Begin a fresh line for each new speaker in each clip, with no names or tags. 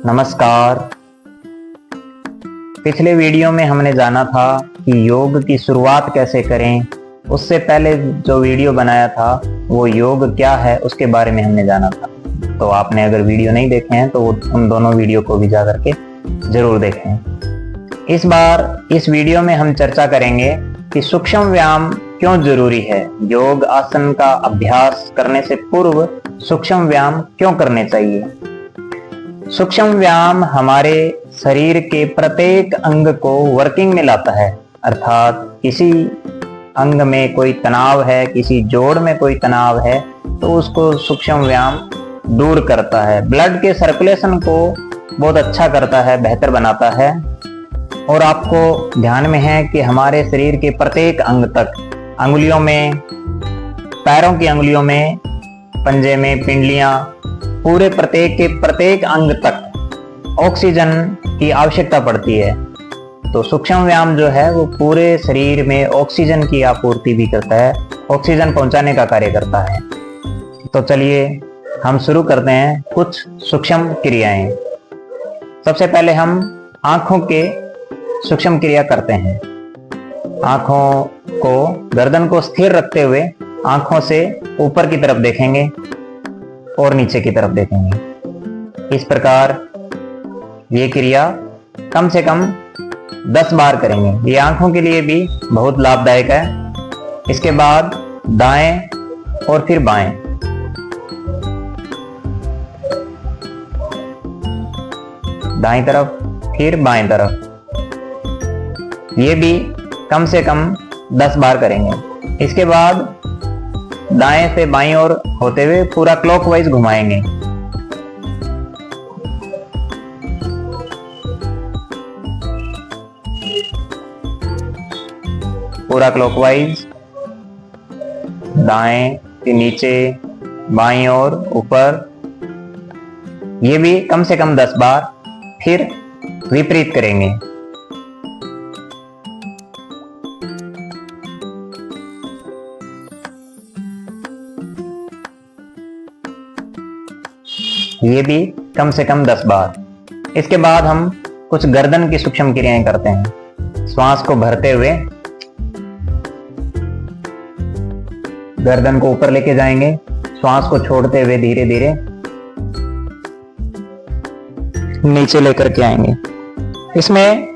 नमस्कार। पिछले वीडियो में हमने जाना था कि योग की शुरुआत कैसे करें। उससे पहले जो वीडियो बनाया था वो योग क्या है उसके बारे में हमने जाना था। तो आपने अगर वीडियो नहीं देखे हैं तो उन दोनों वीडियो को भी जा करके जरूर देखें। इस बार इस वीडियो में हम चर्चा करेंगे कि सूक्ष्म व्यायाम क्यों जरूरी है। योग आसन का अभ्यास करने से पूर्व सूक्ष्म व्यायाम क्यों करने चाहिए। सूक्ष्म व्यायाम हमारे शरीर के प्रत्येक अंग को वर्किंग में लाता है, अर्थात किसी अंग में कोई तनाव है, किसी जोड़ में कोई तनाव है तो उसको सूक्ष्म व्यायाम दूर करता है। ब्लड के सर्कुलेशन को बहुत अच्छा करता है, बेहतर बनाता है। और आपको ध्यान में है कि हमारे शरीर के प्रत्येक अंग तक, अंगुलियों में, पैरों की अंगुलियों में, पंजे में, पिंडलियां, पूरे प्रत्येक के प्रत्येक अंग तक ऑक्सीजन की आवश्यकता पड़ती है। तो सूक्ष्म व्यायाम जो है वो पूरे शरीर में ऑक्सीजन की आपूर्ति भी करता है, ऑक्सीजन पहुंचाने का कार्य करता है। तो चलिए हम शुरू करते हैं कुछ सूक्ष्म क्रियाएं। सबसे पहले हम आंखों के सूक्ष्म क्रिया करते हैं। आंखों को, गर्दन को स्थिर रखते हुए आंखों से ऊपर की तरफ देखेंगे और नीचे की तरफ देखेंगे। इस प्रकार ये क्रिया कम से कम 10 बार करेंगे। ये आंखों के लिए भी बहुत लाभदायक है। इसके बाद दाएं और फिर बाएं। दाएं तरफ फिर बाएं तरफ। ये भी कम से कम 10 बार करेंगे। इसके बाद दाएं से बाईं ओर होते हुए पूरा क्लॉकवाइज घुमाएंगे। पूरा क्लॉकवाइज, दाएं फिर नीचे, बाईं ओर, ऊपर। ये भी कम से कम 10 बार। फिर विपरीत करेंगे। ये भी कम से कम 10 बार। इसके बाद हम कुछ गर्दन की सूक्ष्म क्रियाएं करते हैं। श्वास को भरते हुए गर्दन को ऊपर लेके जाएंगे, श्वास को छोड़ते हुए धीरे धीरे नीचे लेकर के आएंगे। इसमें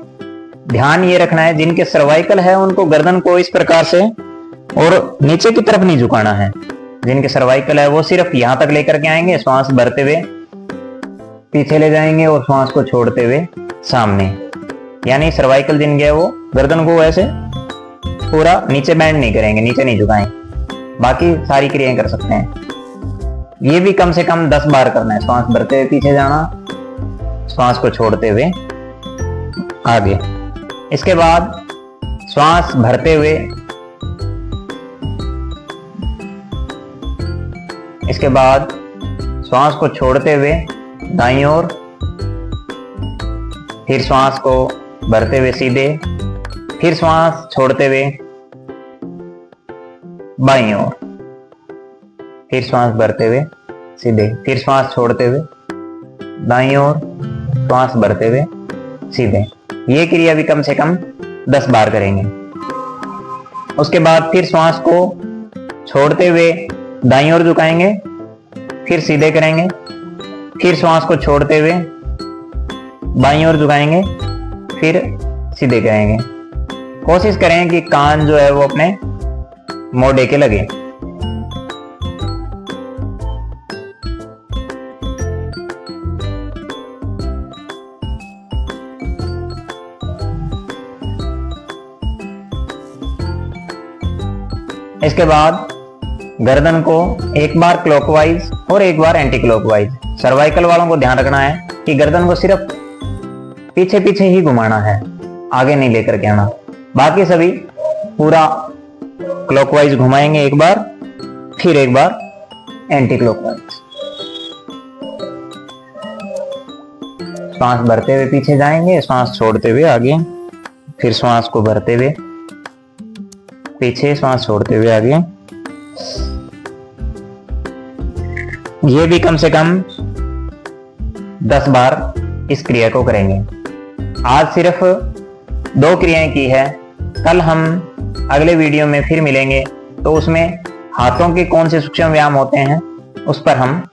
ध्यान ये रखना है जिनके सर्वाइकल है उनको गर्दन को इस प्रकार से और नीचे की तरफ नहीं झुकाना है। जिनके सर्वाइकल है वो सिर्फ यहां तक लेकर के आएंगे, श्वास भरते हुए पीछे ले जाएंगे और श्वास को छोड़ते हुए सामने। यानी सर्वाइकल जिन गया वो गर्दन को ऐसे पूरा नीचे बैंड नहीं करेंगे, नीचे नहीं झुकाएंगे। बाकी सारी क्रियाएं कर सकते हैं। ये भी कम से कम 10 बार करना है। श्वास भरते हुए पीछे जाना, श्वास को छोड़ते हुए आगे। इसके बाद श्वास भरते हुए, इसके बाद श्वास को छोड़ते हुए दाईं ओर, फिर श्वास को भरते हुए सीधे, फिर श्वास छोड़ते हुए बाईं ओर, फिर श्वास भरते हुए सीधे, फिर श्वास छोड़ते हुए दाईं ओर, श्वास भरते हुए सीधे। ये क्रिया भी कम से कम 10 बार करेंगे। उसके बाद फिर श्वास को छोड़ते हुए दाईं ओर झुकाएंगे, फिर सीधे करेंगे, फिर श्वास को छोड़ते हुए बाईं ओर झुकाएंगे, फिर सीधे करेंगे। कोशिश करें कि कान जो है वो अपने मोड़े के लगे। इसके बाद गर्दन को एक बार क्लॉकवाइज और एक बार एंटी क्लॉकवाइज। सर्वाइकल वालों को ध्यान रखना है कि गर्दन को सिर्फ पीछे पीछे ही घुमाना है, आगे नहीं लेकर के आना। बाकी सभी पूरा क्लॉकवाइज घुमाएंगे एक बार, फिर एक बार एंटी क्लॉकवाइज। श्वास भरते हुए पीछे जाएंगे, श्वास छोड़ते हुए आगे, फिर श्वास को भरते हुए पीछे, श्वास छोड़ते हुए आगे। ये भी कम से कम 10 बार इस क्रिया को करेंगे। आज सिर्फ 2 क्रियाएं की है, कल हम अगले वीडियो में फिर मिलेंगे तो उसमें हाथों के कौन से सूक्ष्म व्यायाम होते हैं उस पर हम